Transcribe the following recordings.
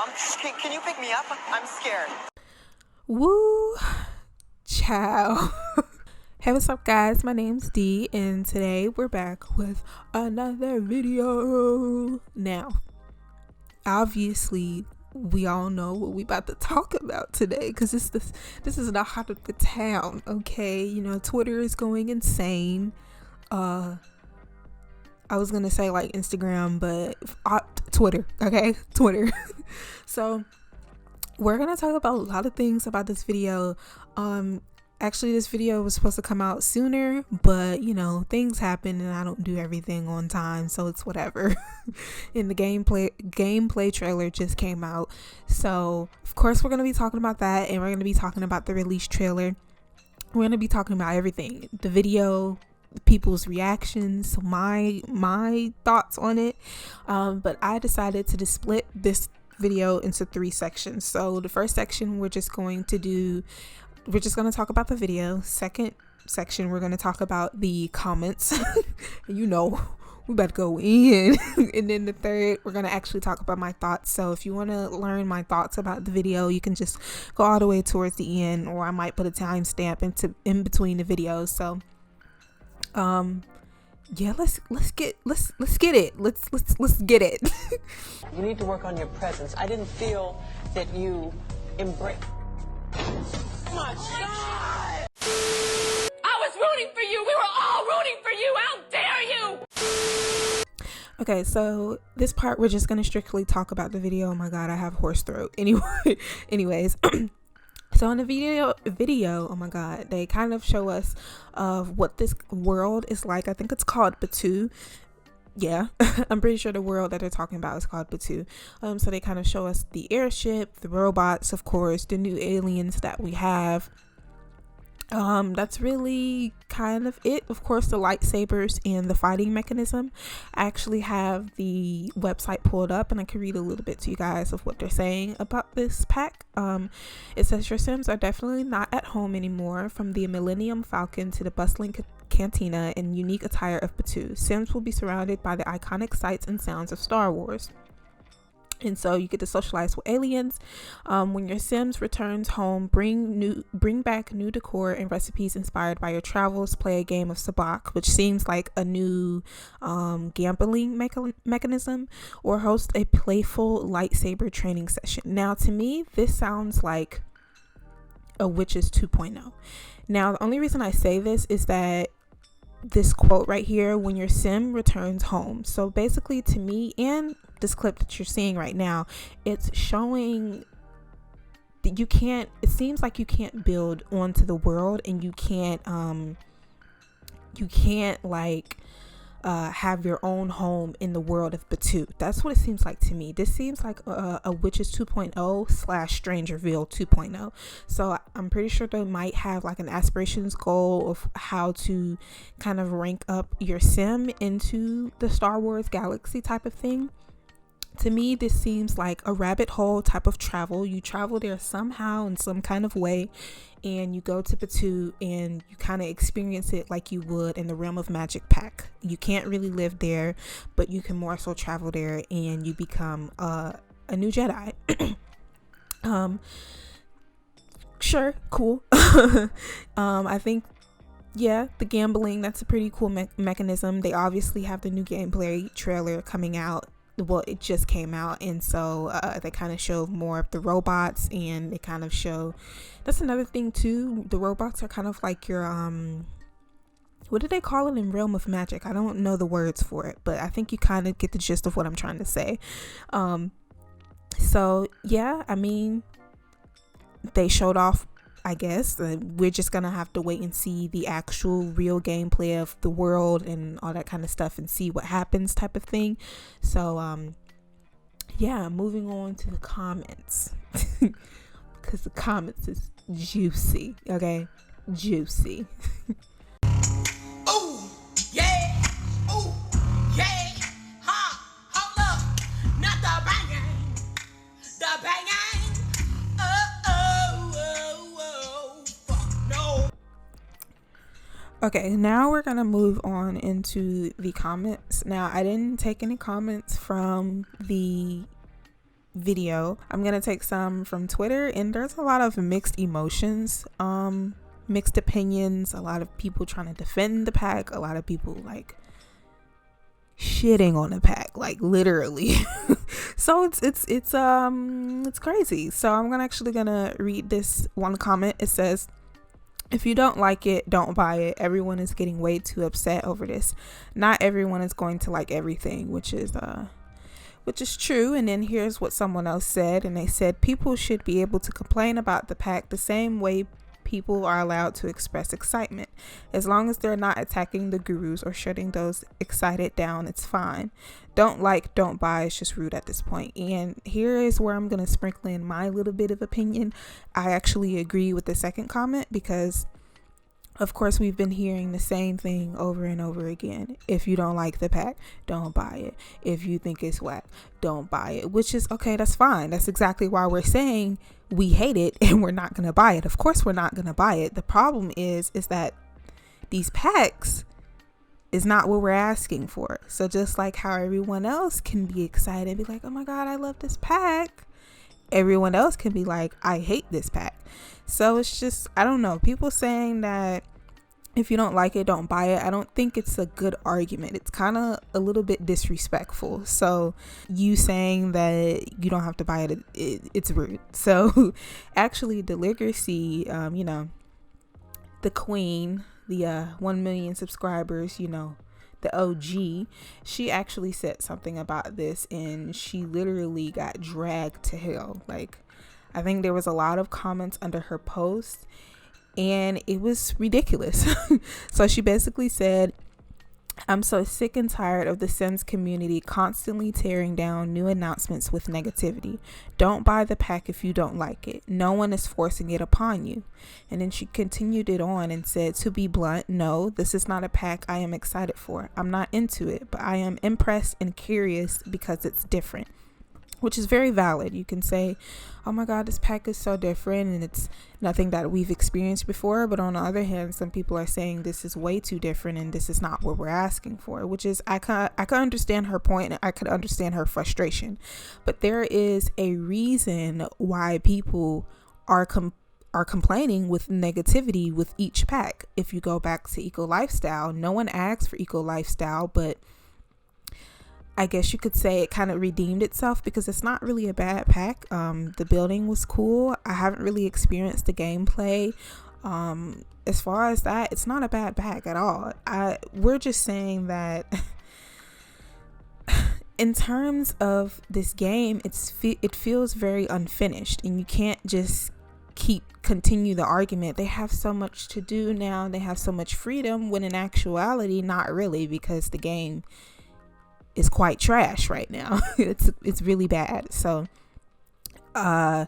Can you pick me up? I'm scared. Woo, ciao. Hey, what's up guys, my name's Dee and today we're back with another video. Now obviously we all know what we about to talk about today because this is the heart of the town. Okay, you know, Twitter is going insane. I was gonna say like Instagram, but Twitter. Okay, Twitter. So we're gonna talk about a lot of things about this video. Actually, this video was supposed to come out sooner, but you know, things happen and I don't do everything on time, so it's whatever. And the gameplay trailer just came out, so of course we're gonna be talking about that, and we're gonna be talking about the release trailer. We're gonna be talking about everything, the video, people's reactions, my thoughts on it. But I decided to just split this video into 3 sections. So the first section we're just going to talk about the video. Second section we're going to talk about the comments. You know, we better go in. And then the third we're going to actually talk about my thoughts. So if you want to learn my thoughts about the video, you can just go all the way towards the end, or I might put a timestamp in between the videos. So yeah, let's get it. Let's get it. You need to work on your presence. I didn't feel that you embrace. My God! I was rooting for you. We were all rooting for you. How dare you? Okay, so this part we're just gonna strictly talk about the video. Oh my God, I have hoarse throat. Anyways. So in the video, oh my God, they kind of show us of what this world is like. I think it's called Batu. Yeah, I'm pretty sure the world that they're talking about is called Batu. So they kind of show us the airship, the robots, of course, the new aliens that we have. That's really kind of it. Of course, the lightsabers and the fighting mechanism. I actually have the website pulled up and I can read a little bit to you guys of what they're saying about this pack. It says your Sims are definitely not at home anymore. From the Millennium Falcon to the bustling cantina and unique attire of Batu, Sims will be surrounded by the iconic sights and sounds of Star Wars. And so you get to socialize with aliens. When your Sims returns home, bring back new decor and recipes inspired by your travels. Play a game of sabacc, which seems like a new gambling mechanism, or host a playful lightsaber training session. Now, to me, this sounds like a Witches 2.0. Now, the only reason I say this is that this quote right here, when your Sim returns home. So basically, to me, and this clip that you're seeing right now, it's showing that it seems like you can't build onto the world, and you can't like have your own home in the world of Batu. That's what it seems like to me. This seems like a Witches 2.0 / Strangerville 2.0. So I'm pretty sure they might have like an aspirations goal of how to kind of rank up your Sim into the Star Wars galaxy type of thing. To me, this seems like a rabbit hole type of travel. You travel there somehow in some kind of way, and you go to Batu and you kind of experience it like you would in the Realm of Magic pack. You can't really live there, but you can more so travel there and you become a new Jedi. Sure, cool. I think, yeah, the gambling, that's a pretty cool mechanism. They obviously have the new gameplay trailer coming out. Well, it just came out, and so they kind of show more of the robots, and they kind of show, that's another thing too, the robots are kind of like your what do they call it in Realm of Magic? I don't know the words for it, but I think you kind of get the gist of what I'm trying to say. So yeah, I mean, they showed off, I guess. We're just gonna have to wait and see the actual real gameplay of the world and all that kind of stuff and see what happens type of thing. So yeah, moving on to the comments. Because the comments is juicy. Okay, juicy. Oh yeah, oh yeah, ha, hold up, not the banging, the banging. Okay, now we're gonna move on into the comments. Now, I didn't take any comments from the video. I'm gonna take some from Twitter, and there's a lot of mixed emotions, mixed opinions, a lot of people trying to defend the pack, a lot of people like shitting on the pack, like literally. So it's crazy. So I'm gonna read this one comment. It says, if you don't like it, don't buy it. Everyone is getting way too upset over this. Not everyone is going to like everything, which is true. And then here's what someone else said, and they said, people should be able to complain about the pack the same way people are allowed to express excitement. As long as they're not attacking the gurus or shutting those excited down, it's fine. Don't like, don't buy. It's just rude at this point. And here is where I'm going to sprinkle in my little bit of opinion. I actually agree with the second comment, because of course we've been hearing the same thing over and over again. If you don't like the pack, don't buy it. If you think it's whack, don't buy it, which is okay. That's fine. That's exactly why we're saying we hate it and we're not going to buy it. Of course we're not going to buy it. The problem is that these packs is not what we're asking for. So just like how everyone else can be excited and be like, oh my God, I love this pack, everyone else can be like, I hate this pack. So it's just, I don't know, people saying that if you don't like it, don't buy it. I don't think it's a good argument. It's kind of a little bit disrespectful. So you saying that you don't have to buy it, it's rude. So actually Deligracy, the queen, the 1 million subscribers, the OG, she actually said something about this, and she literally got dragged to hell. Like, I think there was a lot of comments under her post, and it was ridiculous. So she basically said, I'm so sick and tired of the Sims community constantly tearing down new announcements with negativity. Don't buy the pack if you don't like it. No one is forcing it upon you. And then she continued it on and said, to be blunt, no, this is not a pack I am excited for. I'm not into it, but I am impressed and curious because it's different. Which is very valid. You can say, oh my God, this pack is so different and it's nothing that we've experienced before. But on the other hand, some people are saying this is way too different and this is not what we're asking for, which is, I can understand her point and I could understand her frustration. But there is a reason why people are complaining with negativity with each pack. If you go back to Eco Lifestyle, no one asked for Eco Lifestyle, but I guess you could say it kind of redeemed itself because it's not really a bad pack. The building was cool. I haven't really experienced the gameplay. As far as that, it's not a bad pack at all. We're just saying that in terms of this game, it feels very unfinished, and you can't just continue the argument. They have so much to do now. They have so much freedom, when in actuality, not really, because the game is quite trash right now. It's really bad. So I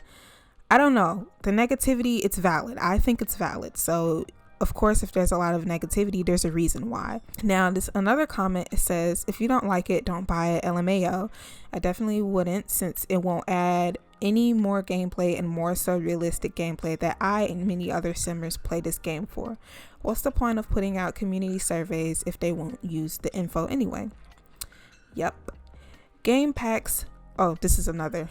don't know, the negativity, it's valid. I think it's valid. So of course, if there's a lot of negativity, there's a reason why. Now this another comment, it says, if you don't like it, don't buy it. LMAO. I definitely wouldn't, since it won't add any more gameplay, and more so realistic gameplay that I and many other simmers play this game for. What's the point of putting out community surveys if they won't use the info anyway? Yep. Game packs. Oh, it's another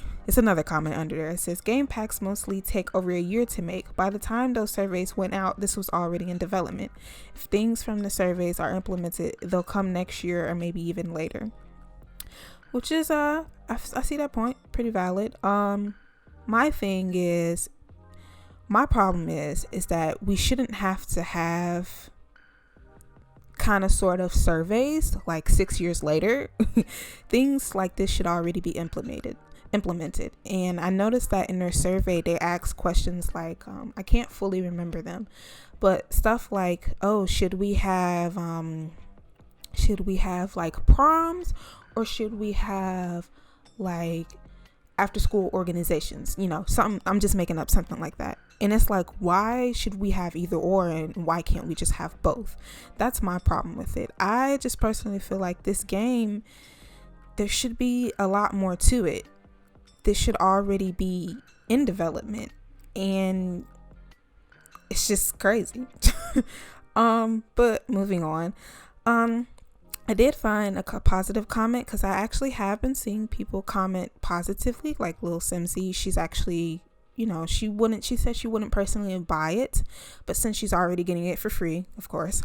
comment under there. It says, game packs mostly take over a year to make. By the time those surveys went out, this was already in development. If things from the surveys are implemented, they'll come next year or maybe even later. Which is I see that point, pretty valid. My problem is that we shouldn't have to have kind of sort of surveys like 6 years later. Things like this should already be implemented. And I noticed that in their survey they asked questions like I can't fully remember them, but stuff like, oh, should we have like proms, or should we have like after school organizations, something. I'm just making up something like that. And it's like, why should we have either or, and why can't we just have both? That's my problem with it. I just personally feel like this game, there should be a lot more to it. This should already be in development, and it's just crazy. But moving on. I did find a positive comment, because I actually have been seeing people comment positively, like Lil Simsy. She's actually, you know, she said she wouldn't personally buy it, but since she's already getting it for free, of course,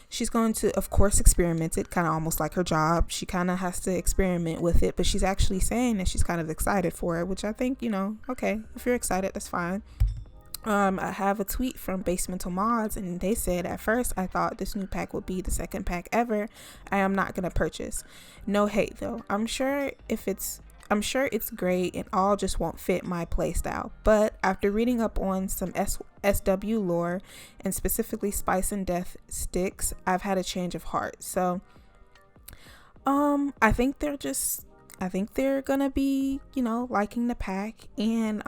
she's going to, of course, experiment it, kind of almost like her job. She kind of has to experiment with it, but she's actually saying that she's kind of excited for it, which I think, you know, okay, if you're excited, that's fine. I have a tweet from Basemental Mods, and they said, at first I thought this new pack would be the second pack ever I am not gonna purchase. No hate though. I'm sure it's great and all just won't fit my playstyle. But after reading up on some SW lore, and specifically Spice and Death sticks, I've had a change of heart. So I think they're gonna be, you know, liking the pack. And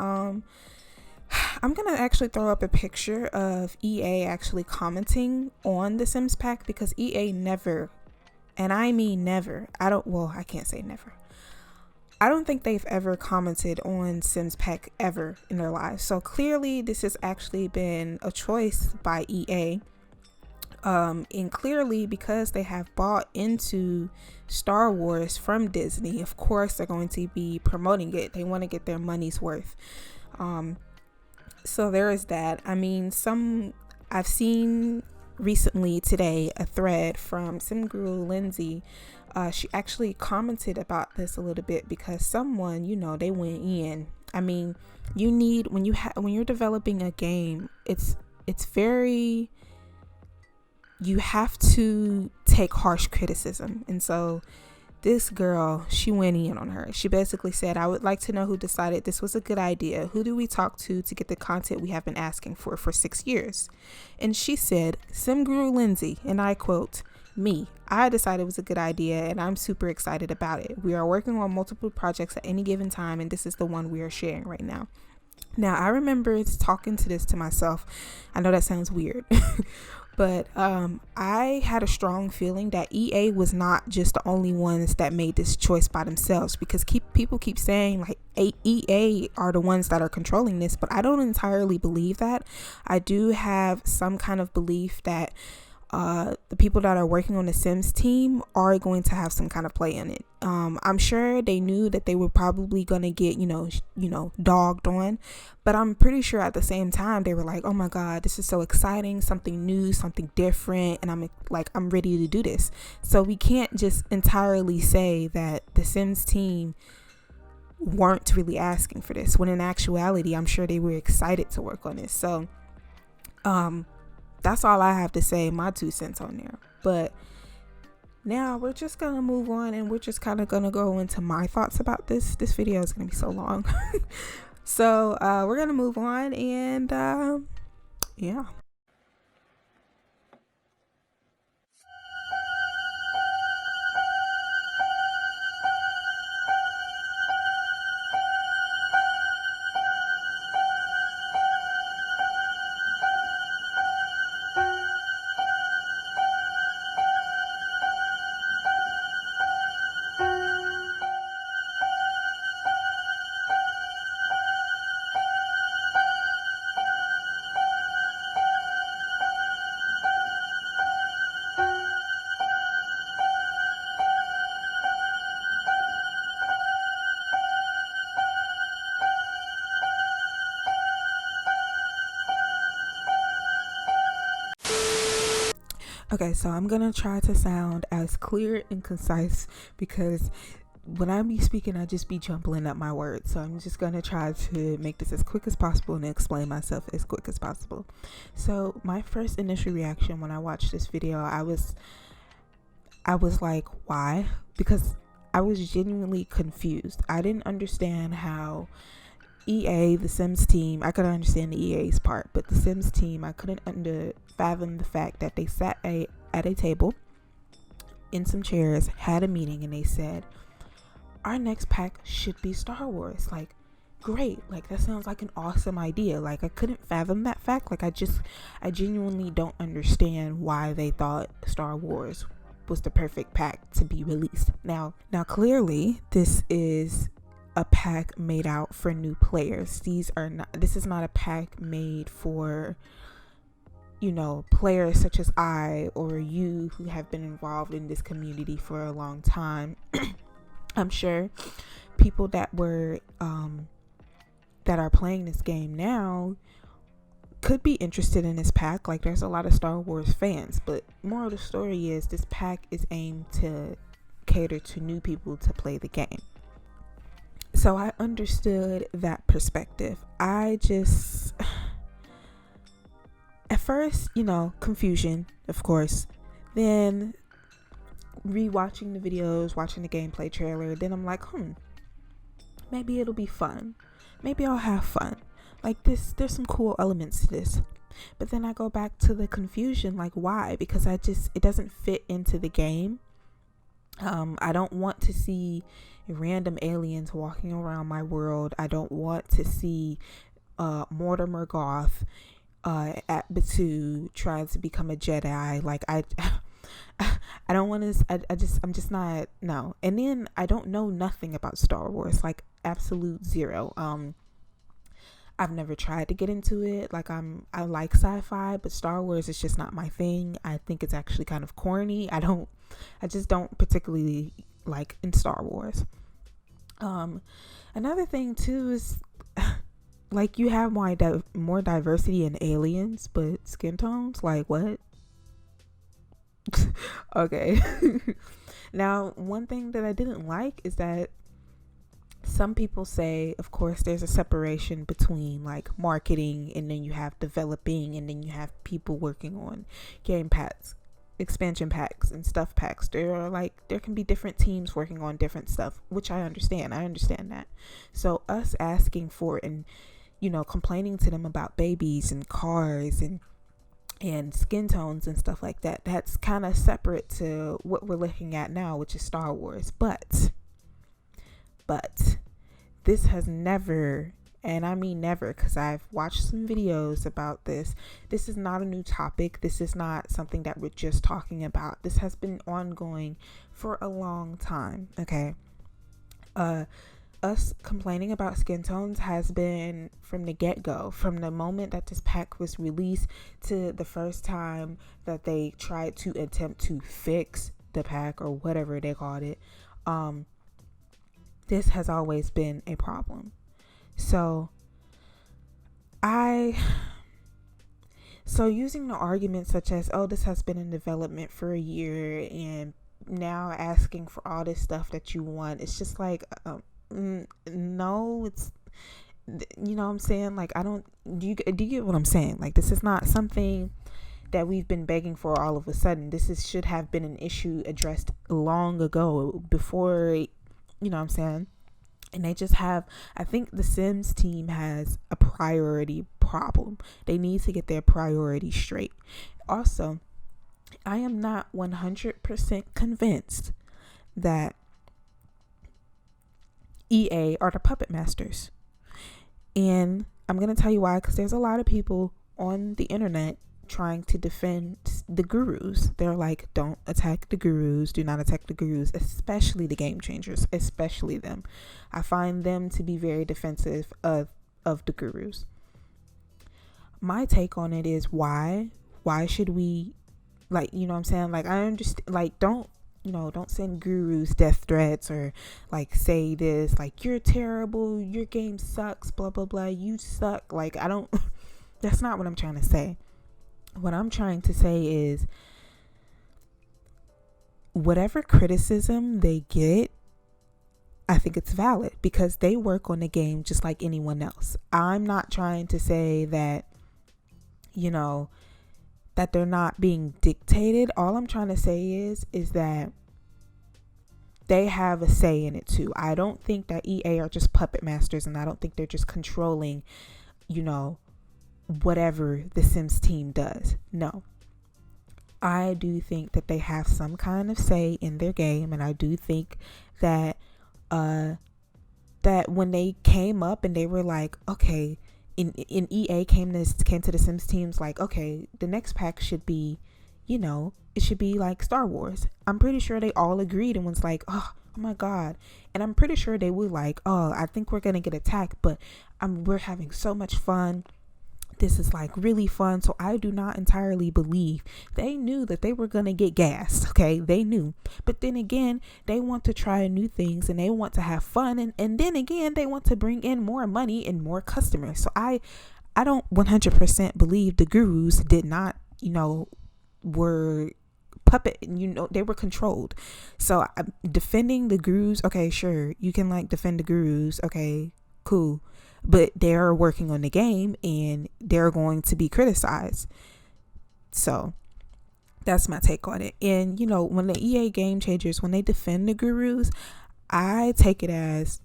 I'm gonna actually throw up a picture of EA actually commenting on the Sims pack, because EA never, and I mean never, I can't say never, I don't think they've ever commented on Sims pack ever in their lives. So clearly this has actually been a choice by EA, and clearly because they have bought into Star Wars from Disney, of course they're going to be promoting it. They want to get their money's worth. So there is that. I mean, I've seen recently today a thread from Simguru Lindsay. She actually commented about this a little bit, because someone, you know, they went in. I mean, you need, when you're developing a game, it's very, you have to take harsh criticism. And so this girl, she went in on her. She basically said, I would like to know who decided this was a good idea. Who do we talk to get the content we have been asking for 6 years? And she said, Simguru Lindsay, and I quote, me. I decided it was a good idea and I'm super excited about it. We are working on multiple projects at any given time, and this is the one we are sharing right now. Now, I remember talking to myself. I know that sounds weird, but I had a strong feeling that EA was not just the only ones that made this choice by themselves, because people keep saying like EA are the ones that are controlling this, but I don't entirely believe that. I do have some kind of belief that the people that are working on the Sims team are going to have some kind of play in it. I'm sure they knew that they were probably gonna get, you know, dogged on, but I'm pretty sure at the same time they were like, oh my god, this is so exciting, something new, something different, and I'm ready to do this. So we can't just entirely say that the Sims team weren't really asking for this, when in actuality I'm sure they were excited to work on this. So that's all I have to say, my 2 cents on there. But now we're just gonna move on, and we're just kind of gonna go into my thoughts about this. This video is gonna be so long. So we're gonna move on, and yeah. Okay, so I'm gonna try to sound as clear and concise, because when I be speaking, I just be jumbling up my words. So I'm just gonna try to make this as quick as possible and explain myself as quick as possible. So my first initial reaction when I watched this video, I was like, why? Because I was genuinely confused. I didn't understand how EA, the Sims team, I could understand the EA's part, but the Sims team, I couldn't fathom the fact that they sat at a table in some chairs, had a meeting, and they said, our next pack should be Star Wars. Like, great, like that sounds like an awesome idea. Like, I couldn't fathom that fact. Like, I genuinely don't understand why they thought Star Wars was the perfect pack to be released. Now clearly this is a pack made out for new players. This is not a pack made for players such as I or you who have been involved in this community for a long time, I'm sure people that are playing this game now could be interested in this pack. Like, there's a lot of Star Wars fans, but moral of the story is this pack is aimed to cater to new people to play the game. So I understood that perspective. I just, at first, confusion, of course. Then rewatching the videos, watching the gameplay trailer, then I'm like, maybe it'll be fun. Maybe I'll have fun. Like, there's some cool elements to this. But then I go back to the confusion, like, why? Because it doesn't fit into the game. I don't want to see random aliens walking around my world. I don't want to see Mortimer Goth at Batu trying to become a Jedi. Like, I don't want to. I'm just not. No. And then I don't know nothing about Star Wars. Like, absolute zero. I've never tried to get into it. Like, I like sci-fi, but Star Wars is just not my thing. I think it's actually kind of corny. I just don't particularly like in Star Wars. Another thing too is like, you have more diversity in aliens, but skin tones, like, what? Okay. Now, one thing that I didn't like is that some people say, of course, there's a separation between like marketing, and then you have developing, and then you have people working on game packs, expansion packs, and stuff packs. There can be different teams working on different stuff, which I understand that. So us asking for and complaining to them about babies and cars and skin tones and stuff like that, that's kind of separate to what we're looking at now, which is Star Wars. But this has never, and I mean never, because I've watched some videos about this. This is not a new topic. This is not something that we're just talking about. This has been ongoing for a long time. Okay. Us complaining about skin tones has been from the get-go, from the moment that this pack was released to the first time that they tried to attempt to fix the pack, or whatever they called it. This has always been a problem. So using the arguments such as, this has been in development for a year, and now asking for all this stuff that you want, it's just like, no, it's, what I'm saying? Like, do you get what I'm saying? Like, this is not something that we've been begging for all of a sudden. Should have been an issue addressed long ago, before, what I'm saying? And they just I think the Sims team has a priority problem. They need to get their priorities straight. Also, I am not 100% convinced that EA are the puppet masters. And I'm going to tell you why, because there's a lot of people on the internet trying to defend the gurus. They're like, don't attack the gurus, do not attack the gurus, especially the game changers, especially them. I find them to be very defensive of the gurus. My take on it is, why should we, like, what I'm saying? Like, I understand, like, don't send gurus death threats, or like say this, like, you're terrible, your game sucks, blah blah blah, you suck. Like, that's not what I'm trying to say. What I'm trying to say is, whatever criticism they get, I think it's valid, because they work on the game just like anyone else. I'm not trying to say that, that they're not being dictated. All I'm trying to say is that they have a say in it too. I don't think that EA are just puppet masters, and I don't think they're just controlling, whatever the Sims team does. No, I do think that they have some kind of say in their game, and I do think that that when they came up and they were like, okay, in EA came to the Sims teams like, okay, the next pack should be, it should be like Star Wars. I'm pretty sure they all agreed and was like, oh my god. And I'm pretty sure they were like, I think we're gonna get attacked, but we're having so much fun. this is like really fun. So I do not entirely believe they knew that they were going to get gassed. Okay. They knew, but then again, they want to try new things and they want to have fun. And then again, they want to bring in more money and more customers. So I don't 100% believe the gurus did not, were puppet, they were controlled. So defending the gurus, okay, sure, you can like defend the gurus, okay, cool, but they're working on the game and they're going to be criticized. So that's my take on it. And when the EA game changers, when they defend the gurus, I take it as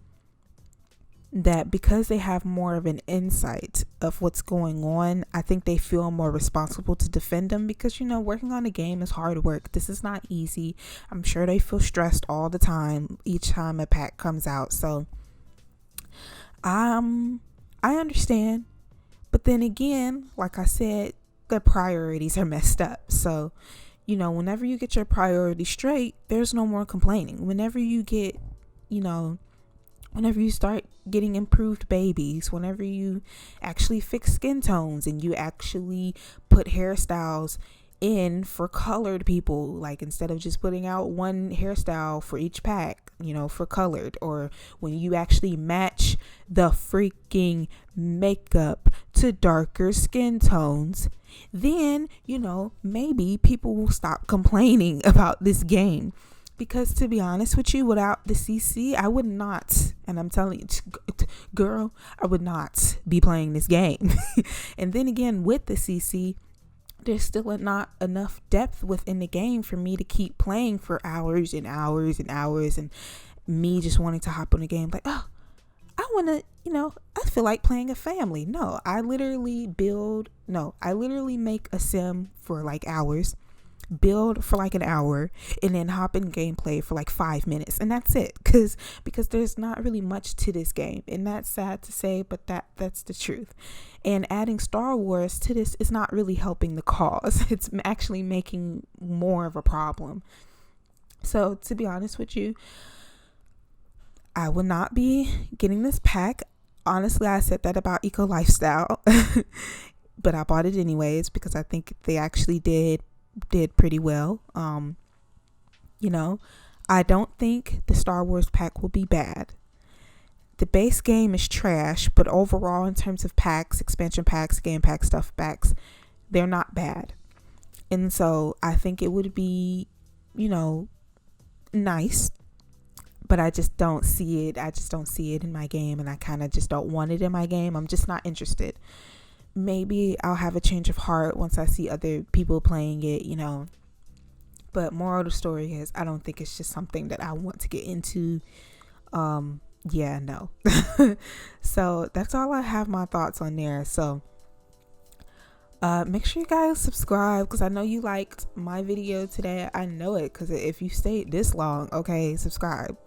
that because they have more of an insight of what's going on, I think they feel more responsible to defend them, because working on a game is hard work. This is not easy. I'm sure they feel stressed all the time each time a pack comes out. So I understand, but then again, like I said, the priorities are messed up. So whenever you get your priorities straight, there's no more complaining. Whenever you get whenever you start getting improved babies, whenever you actually fix skin tones and you actually put hairstyles in for colored people, like instead of just putting out one hairstyle for each pack, for colored, or when you actually match the freaking makeup to darker skin tones, then, maybe people will stop complaining about this game. Because to be honest with you, without the CC, I would not, and I'm telling you, girl, I would not be playing this game. And then again, with the CC, there's still not enough depth within the game for me to keep playing for hours and hours and hours, and me just wanting to hop on the game like, oh, I want to, I feel like playing a family. No, I literally make a sim for like hours, build for like an hour, and then hop in gameplay for like 5 minutes, and that's it, because there's not really much to this game, and that's sad to say, but that's the truth. And adding Star Wars to this is not really helping the cause. It's actually making more of a problem. So to be honest with you, I would not be getting this pack. Honestly, I said that about Eco Lifestyle but I bought it anyways because I think they actually did pretty well. I don't think the Star Wars pack will be bad. The base game is trash, but overall in terms of packs, expansion packs, game packs, stuff packs, they're not bad. And so I think it would be, nice, but I just don't see it. I just don't see it in my game, and I kind of just don't want it in my game. I'm just not interested. Maybe I'll have a change of heart once I see other people playing it, But moral of the story is I don't think it's just something that I want to get into. Yeah, no. So that's all I have my thoughts on there. So make sure you guys subscribe, because I know you liked my video today. I know it, because if you stayed this long, okay, subscribe.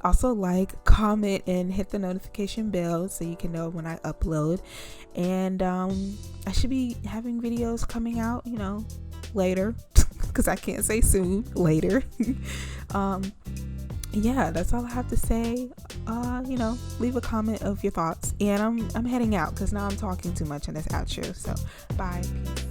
Also like, comment, and hit the notification bell so you can know when I upload. And I should be having videos coming out, later, because I can't say soon, later. Yeah, that's all I have to say. Leave a comment of your thoughts, and I'm heading out because now I'm talking too much in this outro. So bye, peace.